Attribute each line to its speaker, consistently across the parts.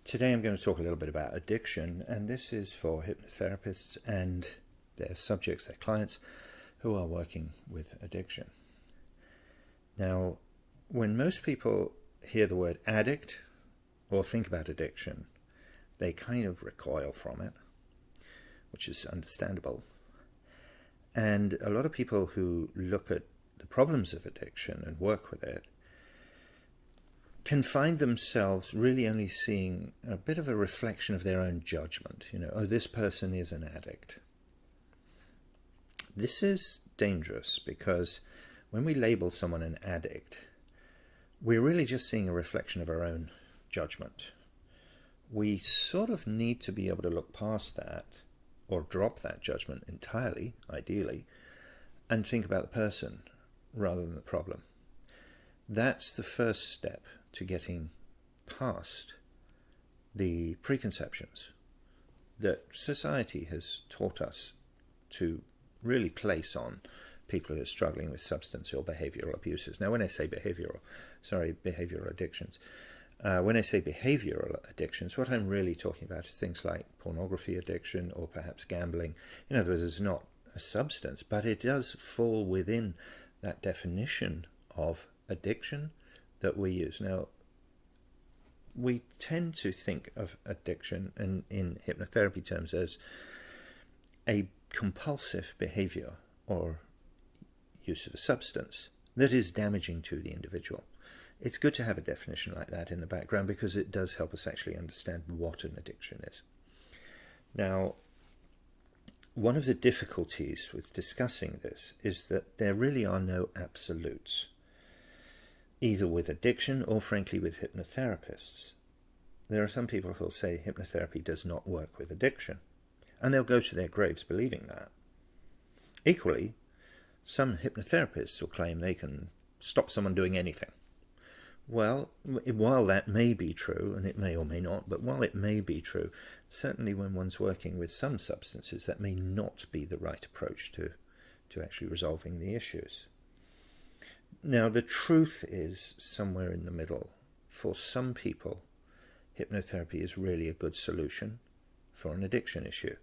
Speaker 1: Today I'm going to talk a little bit about addiction, and this is for hypnotherapists and their subjects, their clients, who are working with addiction. Now, when most people hear the word addict or think about addiction, they kind of recoil from it, which is understandable. And a lot of people who look at the problems of addiction and work with it can find themselves really only seeing a bit of a reflection of their own judgment. Oh, this person is an addict. This is dangerous because when we label someone an addict, we're really just seeing a reflection of our own judgment. We sort of need to be able to look past that, or drop that judgment entirely, ideally, and think about the person rather than the problem. That's the first step to getting past the preconceptions that society has taught us to really place on people who are struggling with substance or behavioral abuses. Now, when I say behavioral addictions, when I say behavioral addictions, what I'm really talking about is things like pornography addiction or perhaps gambling. In other words, it's not a substance, but it does fall within that definition of addiction that we use. Now, we tend to think of addiction in hypnotherapy terms as a compulsive behavior or use of a substance that is damaging to the individual. It's good to have a definition like that in the background because it does help us actually understand what an addiction is. Now, one of the difficulties with discussing this is that there really are no absolutes, either with addiction or frankly with hypnotherapists. There are some people who will say hypnotherapy does not work with addiction, and they'll go to their graves believing that. Equally, some hypnotherapists will claim they can stop someone doing anything. Well, while that may be true, and it may or may not, but while it may be true, certainly when one's working with some substances, that may not be the right approach to actually resolving the issues. Now, the truth is somewhere in the middle. For some people, hypnotherapy is really a good solution for an addiction issue.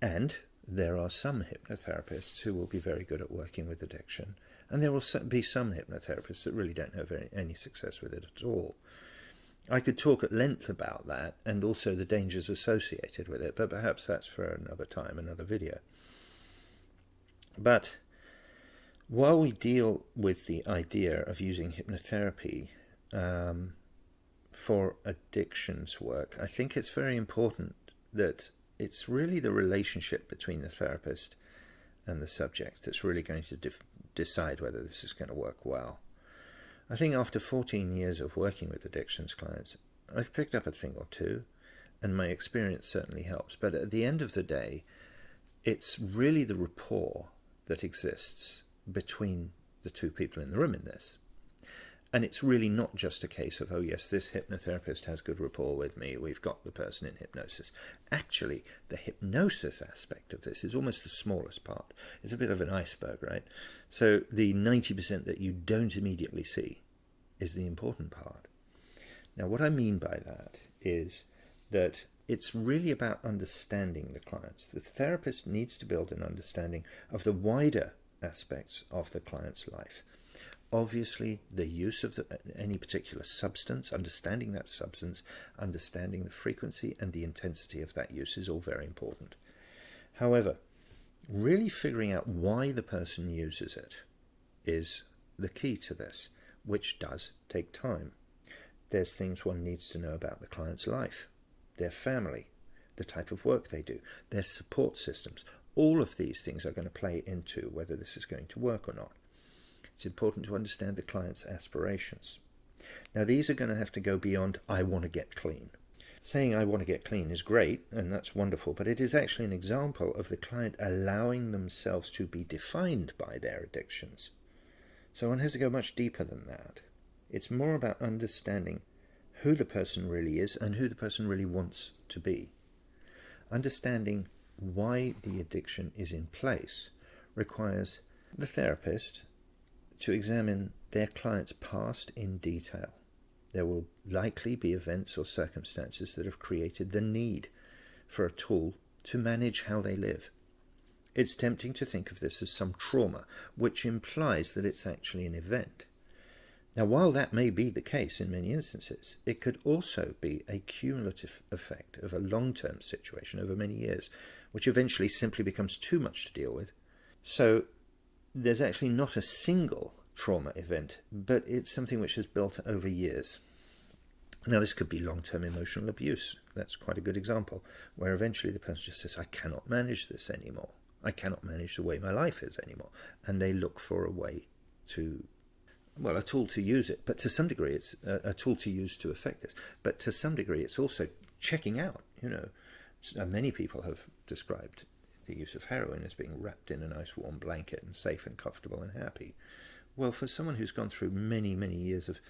Speaker 1: And there are some hypnotherapists who will be very good at working with addiction. And there will be some hypnotherapists that really don't have any success with it at all. I could talk at length about that and also the dangers associated with it, but perhaps that's for another time, another video. But while we deal with the idea of using hypnotherapy for addictions work, I think it's very important that it's really the relationship between the therapist and the subject that's really going to decide whether this is going to work well. I think after 14 years of working with addictions clients, I've picked up a thing or two, and my experience certainly helps. But at the end of the day, it's really the rapport that exists between the two people in the room in this. And it's really not just a case of, oh yes, this hypnotherapist has good rapport with me, we've got the person in hypnosis. Actually, the hypnosis aspect of this is almost the smallest part. It's a bit of an iceberg, right? So the 90% that you don't immediately see is the important part. Now, what I mean by that is that it's really about understanding the clients. The therapist needs to build an understanding of the wider aspects of the client's life. Obviously, the use of any particular substance, understanding that substance, understanding the frequency and the intensity of that use is all very important. However, really figuring out why the person uses it is the key to this, which does take time. There's things one needs to know about the client's life, their family, the type of work they do, their support systems. All of these things are going to play into whether this is going to work or not. It's important to understand the client's aspirations. Now, these are going to have to go beyond, I want to get clean. Saying I want to get clean is great, and that's wonderful, but it is actually an example of the client allowing themselves to be defined by their addictions. So one has to go much deeper than that. It's more about understanding who the person really is and who the person really wants to be. Understanding why the addiction is in place requires the therapist to examine their client's past in detail. There will likely be events or circumstances that have created the need for a tool to manage how they live. It's tempting to think of this as some trauma, which implies that it's actually an event. Now, while that may be the case in many instances, it could also be a cumulative effect of a long-term situation over many years, which eventually simply becomes too much to deal with. So there's actually not a single trauma event, but it's something which has built over years. Now, this could be long-term emotional abuse. That's quite a good example, where eventually the person just says, I cannot manage this anymore. I cannot manage the way my life is anymore. And they look for a way to, well, a tool to use it. But to some degree, it's a tool to use to affect this. But to some degree, it's also checking out. Many people have described the use of heroin as being wrapped in a nice warm blanket and safe and comfortable and happy. Well, for someone who's gone through many, many years of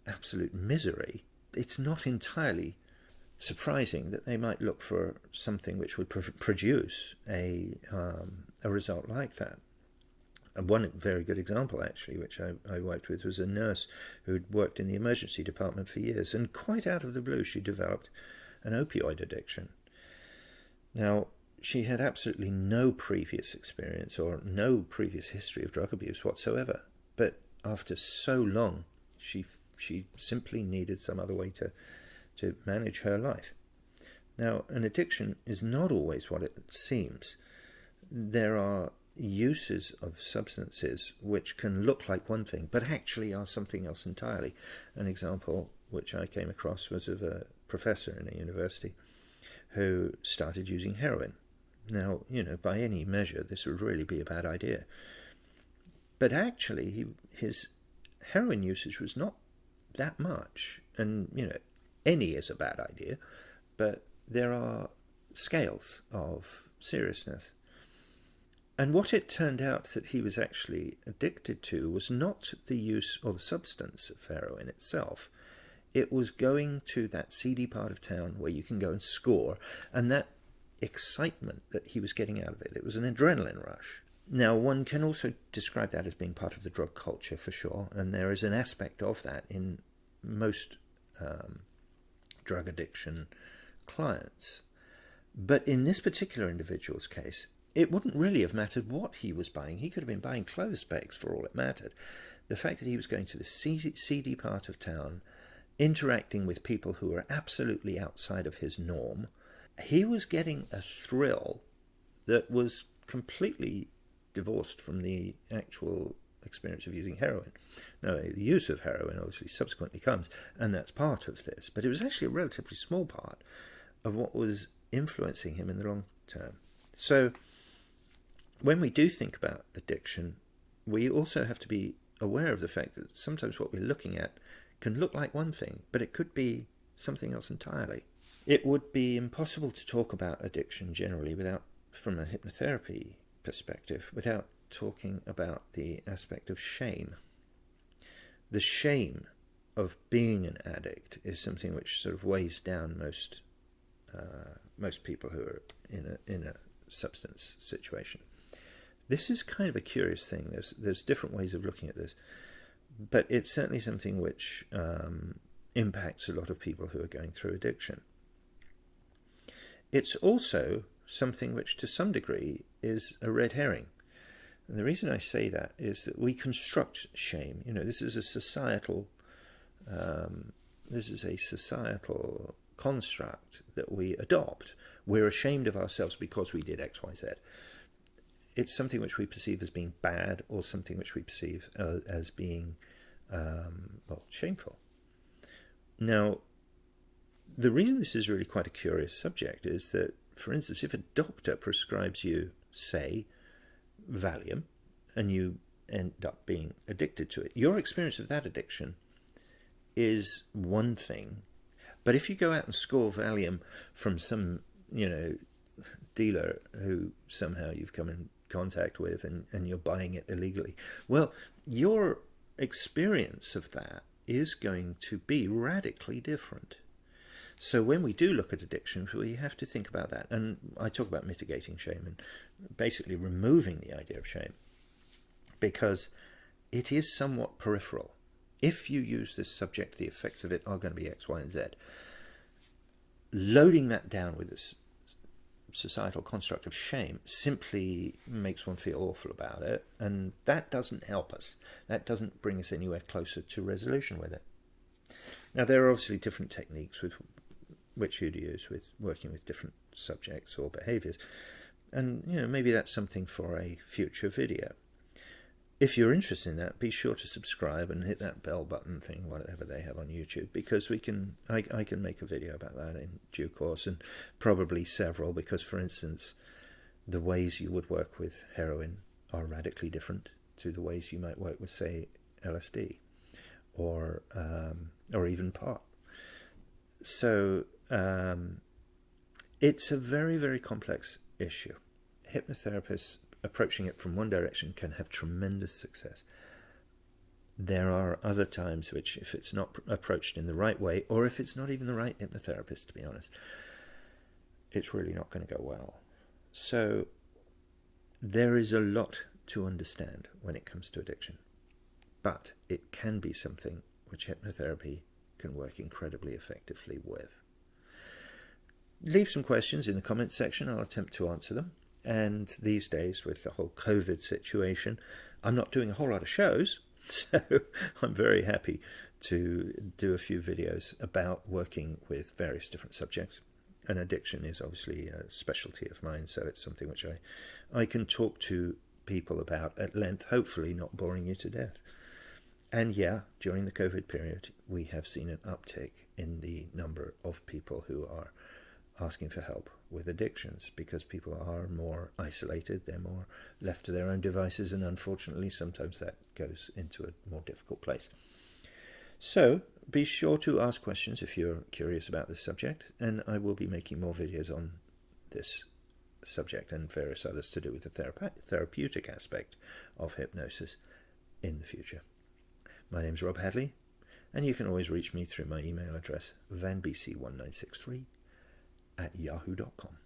Speaker 1: absolute misery, it's not entirely surprising that they might look for something which would produce a result like that. And one very good example, actually, which I worked with, was a nurse who'd worked in the emergency department for years, and quite out of the blue she developed an opioid addiction. Now, she had absolutely no previous experience or no previous history of drug abuse whatsoever, but after so long, she simply needed some other way to manage her life. Now, an addiction is not always what it seems. There are uses of substances which can look like one thing, but actually are something else entirely. An example which I came across was of a professor in a university who started using heroin. Now, by any measure, this would really be a bad idea. But actually, his heroin usage was not that much. And, any is a bad idea, but there are scales of seriousness. And what it turned out that he was actually addicted to was not the use or the substance of heroin itself. It was going to that seedy part of town where you can go and score, and that excitement that he was getting out of it. It was an adrenaline rush. Now, one can also describe that as being part of the drug culture for sure, and there is an aspect of that in most drug addiction clients. But in this particular individual's case, it wouldn't really have mattered what he was buying. He could have been buying clothes pegs for all it mattered. The fact that he was going to the seedy part of town, interacting with people who were absolutely outside of his norm, he was getting a thrill that was completely divorced from the actual experience of using heroin. Now, the use of heroin obviously subsequently comes, and that's part of this, but it was actually a relatively small part of what was influencing him in the long term. So when we do think about addiction, we also have to be aware of the fact that sometimes what we're looking at can look like one thing, but it could be something else entirely. It would be impossible to talk about addiction generally from a hypnotherapy perspective, without talking about the aspect of shame. The shame of being an addict is something which sort of weighs down most people who are in a substance situation. This is kind of a curious thing. There's different ways of looking at this, but it's certainly something which impacts a lot of people who are going through addiction. It's also something which to some degree is a red herring. And the reason I say that is that we construct shame. This is a societal construct that we adopt. We're ashamed of ourselves because we did X, Y, Z. It's something which we perceive as being bad, or something which we perceive as being shameful. Now, the reason this is really quite a curious subject is that, for instance, if a doctor prescribes you, say, Valium, and you end up being addicted to it, your experience of that addiction is one thing. But if you go out and score Valium from some, dealer who somehow you've come in contact with and you're buying it illegally, well, your experience of that is going to be radically different. So when we do look at addiction, we have to think about that. And I talk about mitigating shame and basically removing the idea of shame, because it is somewhat peripheral. if you use this subject, the effects of it are going to be X, Y, and Z. Loading that down with this societal construct of shame simply makes one feel awful about it, and that doesn't help us. That doesn't bring us anywhere closer to resolution with it. Now, there are obviously different techniques with which you'd use with working with different subjects or behaviors, and maybe that's something for a future video. If you're interested in that, be sure to subscribe and hit that bell button thing, whatever they have on YouTube, because I can make a video about that in due course, and probably several, because, for instance, the ways you would work with heroin are radically different to the ways you might work with, say, LSD or even pot. So it's a very, very complex issue. Hypnotherapists approaching it from one direction can have tremendous success. There are other times which, if it's not approached in the right way, or if it's not even the right hypnotherapist, to be honest, it's really not going to go well. So there is a lot to understand when it comes to addiction, but it can be something which hypnotherapy can work incredibly effectively with. Leave some questions in the comments section. I'll attempt to answer them. And these days, with the whole COVID situation, I'm not doing a whole lot of shows, so I'm very happy to do a few videos about working with various different subjects. And addiction is obviously a specialty of mine, so it's something which I can talk to people about at length, hopefully not boring you to death. And yeah, during the COVID period, we have seen an uptick in the number of people who are asking for help with addictions, because people are more isolated, they're more left to their own devices, and unfortunately sometimes that goes into a more difficult place. So be sure to ask questions if you're curious about this subject, and I will be making more videos on this subject and various others to do with the therapeutic aspect of hypnosis in the future. My name's Rob Hadley, and you can always reach me through my email address, vanbc1963@yahoo.com.